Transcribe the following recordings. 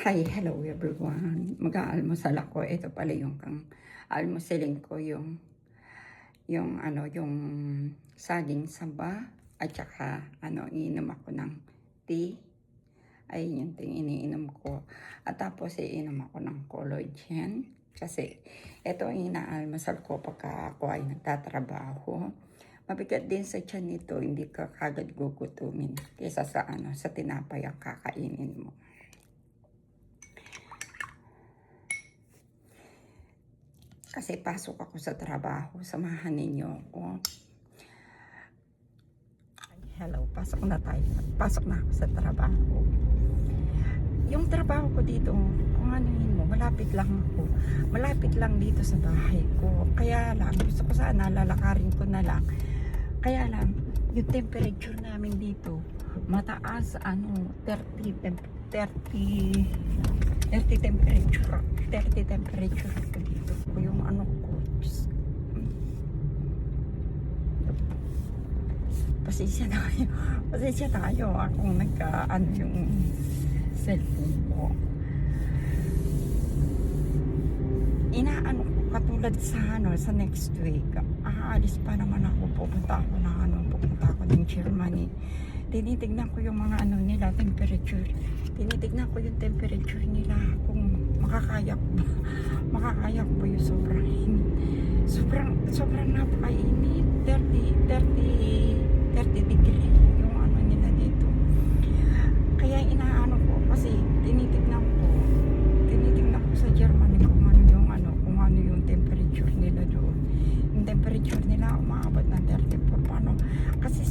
Hi, hello everyone. Mag-aalmusal ako. Ito pala yung almusalin ko, yung saging saba at saka iinom ako ng tea. Ayun yung tea iniinom ko. At tapos iinom ako ng collagen kasi ito ang inaalmusal ko pagka ako ay nagtatrabaho. Mabigat din sa tiyan nito, hindi ka kagad gugutumin kaysa sa tinapay ang kakainin mo. Kasi pasok ako sa trabaho, samahan ninyo ako. Hello, pasok na ako sa trabaho. Yung trabaho ko dito, kung anuhin mo, malapit lang dito sa bahay ko. Kaya lang, gusto ko sana, lalakarin ko na lang. Kaya lang, yung temperature namin dito, mataas, 30 temperature ko dito. Yung ko, pasensya tayo akong yung cellphone ko. Inaano ko katulad sa next week. Aalis pa naman ako, pupunta ako ng Germany. Tinitignan ko yung mga nila, temperature. Tinitignan ko yung temperature nila kung makakaya ko ba yung sobrang napakainit. 30 degree yung nila dito. Kaya inaano ko kasi tinitignan ko sa Germany kung ano yung temperature nila doon. Yung temperature nila umaabot ng 34. Paano? Kasi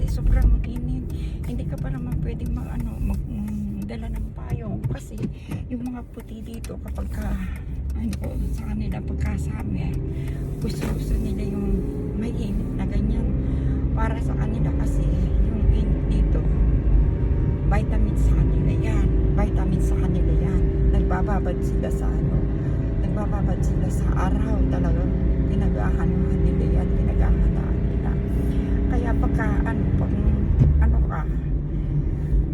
sobrang init. Hindi ka pa naman pwedeng magdala ng payong kasi yung mga puti dito kapag sa kanila pagkasama gusto nila yung may init na ganyan. Para sa kanila kasi yung init dito vitamins sa kanila yan. Nagbababad sila sa araw, talagang pinag-ahandaan nila. Kaya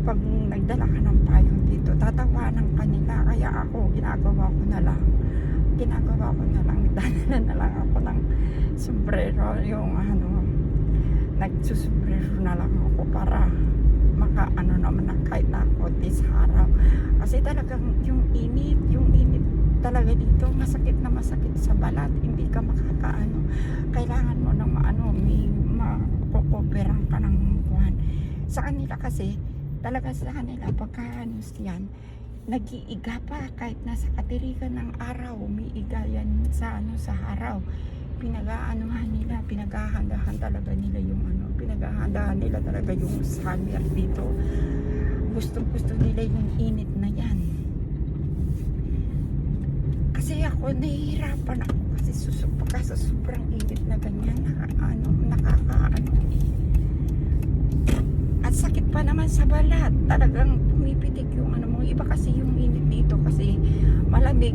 pag nagdala ka ng payong dito, tatawanan ka nila. Kaya ako, ginagawa ko na lang, nagdala na lang ako ng sombrero, nagsusombrero na lang ako para naman na kahit na konti sa araw. Kasi talagang yung init talaga dito, masakit sa balat, hindi ka kailangan mo ng may makukoperan ka ng kuhan. Sa kanila kasi, talaga sa kanila, pagka yan, nag-iiga pa kahit nasa katirikan ng araw, umiiga yan sa araw. Pinaghahandahan talaga nila yung summer dito. Gusto nila yung init na yan. Kasi ako, nahihirapan ako kasi sa sobrang init na ganyan, at sakit pa naman sa balat. Talagang pumipitik yung iba kasi yung init dito kasi malamig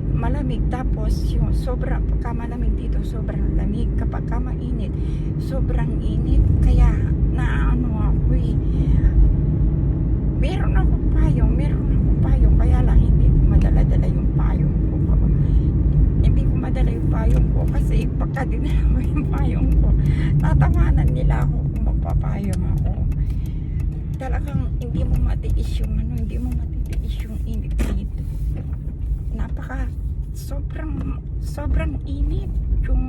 tapos yung pagka malamig dito sobrang lamig, kapag mainit sobrang init. Kaya ako meron akong payong kaya lang hindi ko madala yung payong ko kasi pagka dinala mo yung payong ko, tatawanan nila ako kung magpapayong ako. Talagang hindi mo matitiis yung init dito. Sobrang init yung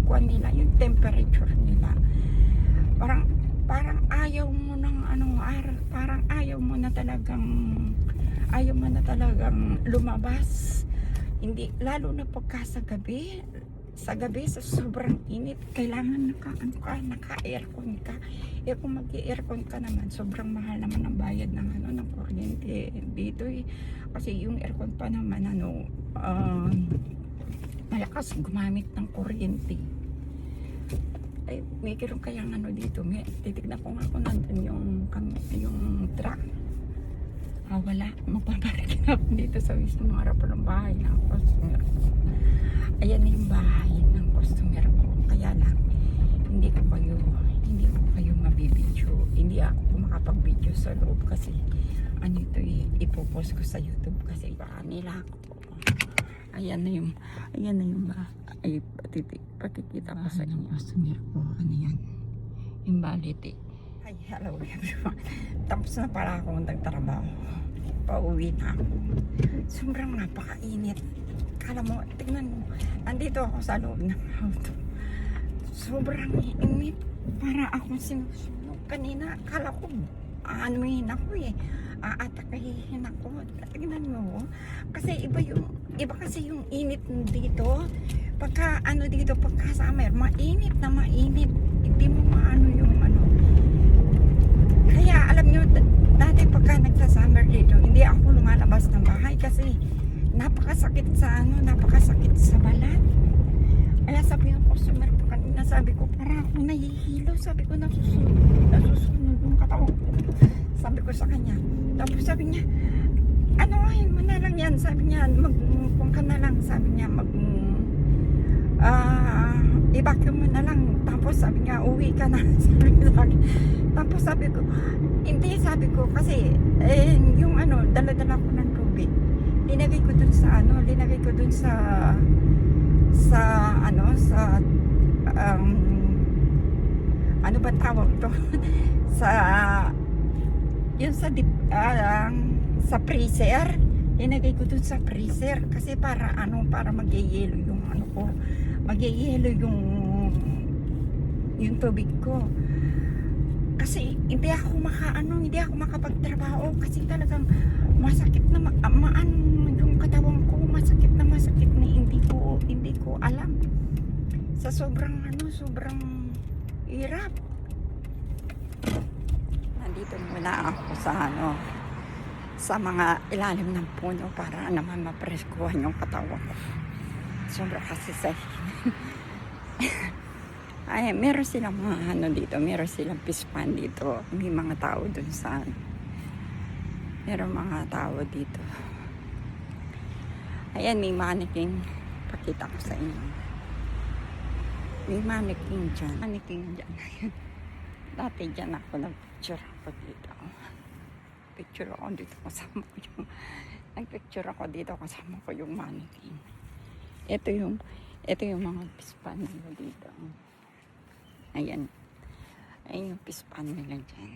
nila, yung temperature nila. Parang ayaw mo na talagang lumabas. Hindi, lalo na pagka sa gabi sa sobrang init, kailangan naka-aircon ka. Kung mag-aircon ka naman, sobrang mahal naman ang bayad ng kuryente dito kasi yung aircon pa naman malakas gumamit ng kuryente. Ay, may kirong kayang dito, titignan ko nga kung nandun yung truck. Wala, magpaparakin ako dito sa mismo harapan ng bahay ng customer ko. Ayan yung bahay ng customer ko. Kaya lang, hindi ko kayo mabibidyo. Hindi ako makapag-video sa loob kasi ano ito ipopost ko sa YouTube kasi baka nila ako. Ayan na yung ba? Ay, pakikita ko sa inyo. Customer ko, ano yan? Invalidate. Hi, hello everyone. Tapos na pala ako nagtrabaho. Pauwi na ako. Sobrang napakainit. Kala mo, tignan mo. Nandito ako sa loob ng auto. Sobrang init. Para akong sinusunog. Kanina, kala ko, anuhin ako aatakahin ako. Tignan mo. Kasi iba kasi yung init dito. Pagka pagka summer, mainit na mainit. Hindi mo maano yung ano. Kaya alam nyo, dati pagka nagsa-summer dito, hindi ako lumalabas ng bahay kasi napakasakit sa balat. Kaya sabi ng customer ko kanina, sabi ko, para ako nahihilo. Sabi ko, nasusunod yung katawan ko. Sabi ko sa kanya. Tapos sabi niya, anuhin mo na lang yan. Sabi niya, kung ka na lang. Sabi niya, i-vacuum mo na lang. Tapos sabi niya, uwi ka na. Sabi niya sa akin. Tapos sabi ko, hindi, sabi ko, kasi, yung dala-dala ko ng tubig. Linagay ko dun sa ano ba tawag to? sa freezer. Linagay ko dun sa freezer kasi para magyeyelo yung magyeyelo yung tubig ko. Kasi hindi ako makapagtrabaho kasi talagang masakit na yung katawan ko, masakit na hindi ko alam. Sa sobrang hirap. Nandito muna ako sa mga ilalim ng puno para naman mapreskuhan yung katawan ko. Sobra kasi sa ay, meron silang mga dito, meron silang pispan dito. May mga tao dun sa meron mga tao dito. Ayan, may mannequin. Pakita ko sa inyo. May mannequin dyan. Dati dyan ako nag-picture ako dito. Picture ako dito kasama ko yung nag-picture ako dito kasama ko yung mannequin. Ito yung mga pispan nila dito. Ayan yung pispan nila dyan.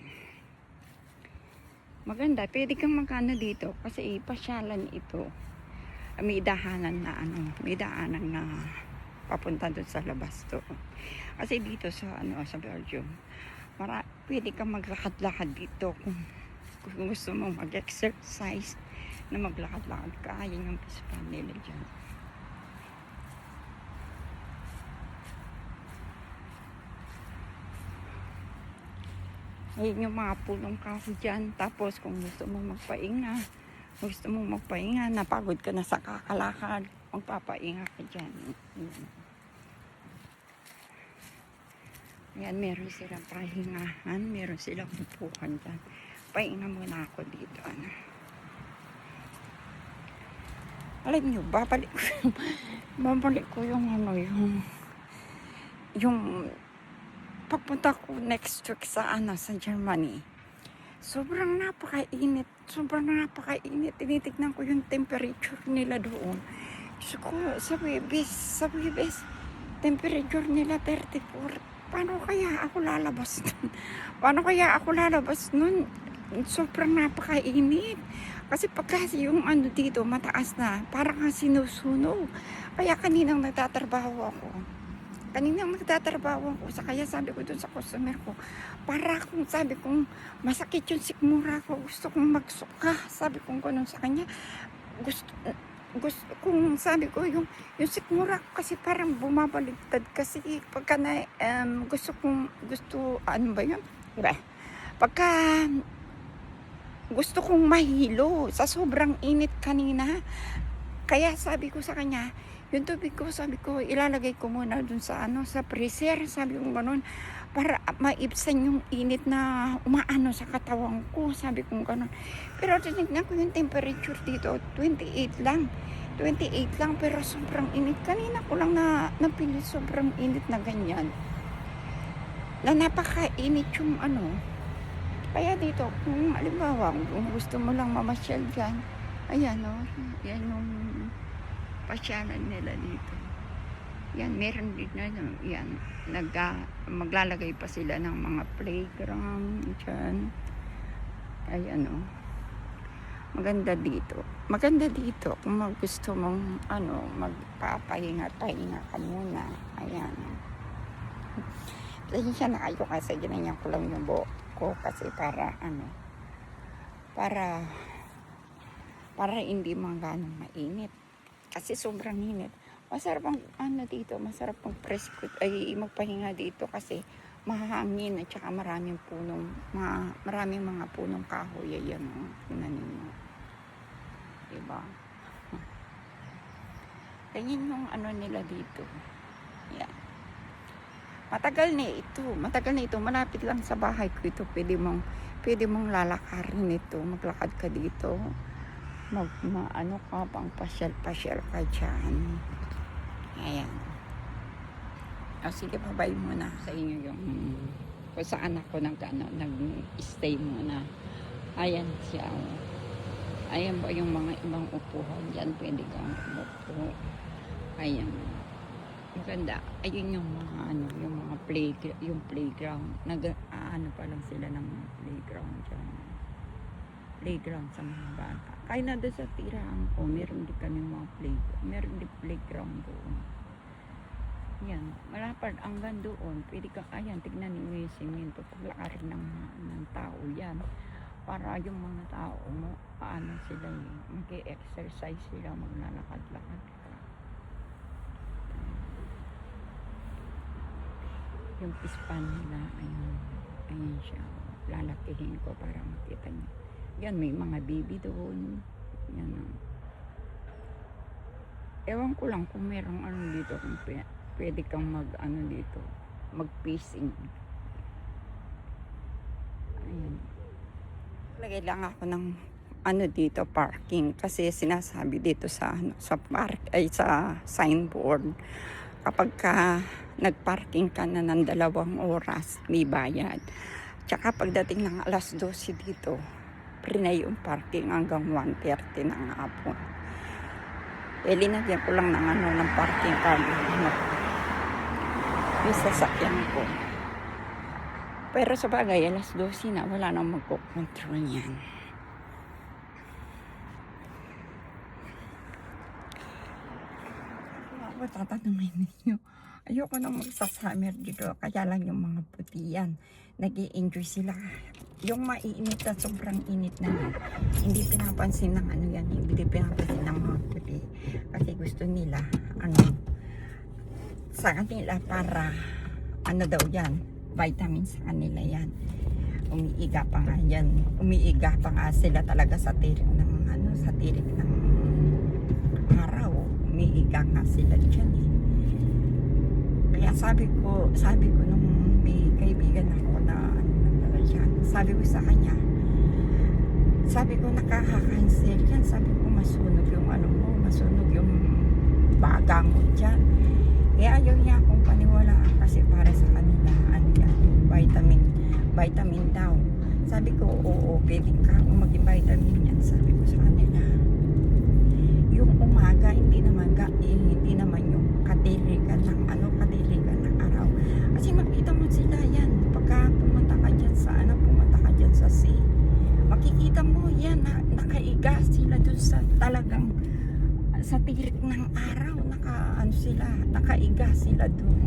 Maganda, pwede kang magkano dito kasi pasyalan ito. May daanan na papunta doon sa labas to. Kasi dito sa Belgium, pwede kang maglakad-lakad dito kung gusto mo mag-exercise na maglakad-lakad ka. Ayan yung pispan nila dyan. Ayan yung mga pulong kahoy dyan. Tapos kung gusto mo magpahinga, napagod ka na sa kakalakad, magpapahinga ka dyan. Ayan, meron silang pahingahan, meron silang upuan dyan. Pahinga muna ako dito. Alam nyo, babalik ko yung pagpunta ko next week sa Germany. Sobrang napakainit. Tinitignan ko yung temperature nila doon. Sa Webes, temperature nila 34. Paano kaya ako lalabas nun? Sobrang napakainit. Kasi pagka yung dito mataas na, parang sinusunog. Kaya kaninang nagtatrabaho ako. Kaya sabi ko dun sa customer ko, para kung sabi kong masakit yung sikmura ko, gusto kong magsuka. Sabi kong ganun sa kanya, gusto kong sabi ko yung sikmura ko kasi parang bumabaligtad kasi pagka pagka gusto kong mahilo sa sobrang init kanina. Kaya sabi ko sa kanya, yung tubig ko, sabi ko, ilalagay ko muna dun sa freezer. Sabi ko gano'n, para maibsan yung init na umaano sa katawan ko. Sabi ko gano'n. Pero tinignan ko yung temperature dito, 28 lang, pero sobrang init. Kanina ko lang napili sobrang init na ganyan. Na napakainit yung Kaya dito, kung halimbawa, kung gusto mo lang mamasyal dyan, ayan o, yan yung pasyalan nila dito. Yan, meron din na, yan, maglalagay pa sila ng mga playground dyan. Ayan o. Maganda dito. Maganda dito kung gusto mong magpapahinga-pahinga ka muna. Ayan. Pasensya na kayo kasi ginanyan ko lang yung buhok ko kasi para para hindi man ganong mainit. Kasi sobrang init. Masarap ang dito, masarap magpahinga dito kasi mahangin at saka maraming mga punong kahoy. Ayan o, tingnan ninyo. Diba? Ganyan yung nila dito. Yan. Matagal na ito. Malapit lang sa bahay ko ito. Pwede mong lalakarin ito. Maglakad ka dito. Pang pasyal-pasyal ka dyan. Ayan. Sige, babay muna sa inyo yung kung saan ako nag-stay muna. Ayan siya. Ayan ba yung mga ibang upuhan dyan, pwede kang umupo. Ayan. Maganda. Ayun yung mga yung mga playground. Pa lang sila ng mga playground dyan. Playground sa mga bata. Kaya na doon sa tirahan ko, meron din kami mga playground. Meron din playground doon. Yan, malapad hanggang doon. Pwede ka, ayan, tignan ninyo yung simento. Paglakarin ng tao yan. Para yung mga tao mo, sila mag-exercise sila, maglalakad-lakad ka. Yung pispan nila, ayan siya. Lalakihin ko para makita niyo. Yan, may mga baby doon. Yan. Ewan ko lang kung merong dito, kung pwede kang dito, mag-fishing. Ayan. Lagay lang ako ng dito, parking. Kasi sinasabi dito sa signboard, kapag nagparking ka na ng 2 oras, may bayad. Tsaka pagdating ng alas 12 dito, free na yung parking hanggang 1:30 ng hapon. Linagyan ko lang ng parking card. Yung sasakyan ko. Pero sa bagay, alas 12 na, wala nang magkocontrol yan. Ako tatanungin ninyo. Ayoko nang magsasummer dito. Kaya lang yung mga puti yan. Nag-i-enjoy sila. Yung mainit na sobrang init na yan. Hindi pinapansin ng yan. Hindi pinapansin ng mga puti. Kasi gusto nila, sa kanila para, daw yan. Vitamins sa kanila yan. Umiiga pa nga yan. Umiiga pa nga sila talaga sa tirik ng araw. Umiiga nga sila dyan eh. Kaya sabi ko nung may kaibigan ako na dyan, sabi ko sa kanya, sabi ko nakaka-cancel yan, sabi ko masunog yung masunog yung baga mo dyan. Kaya ayaw niya akong paniwalaan kasi para sa kanila, yan, vitamin daw. Sabi ko, oo, pwede ka kung maging vitamin yan, sabi ko sa kanila. Yung umaga, hindi naman yung kadiligan ng araw. Kasi makita mo sila yan, pagka pumunta ka dyan sa sea, makikita mo yan, nakaiga sila dun sa talagang, sa tirik ng araw, nakaiga sila dun.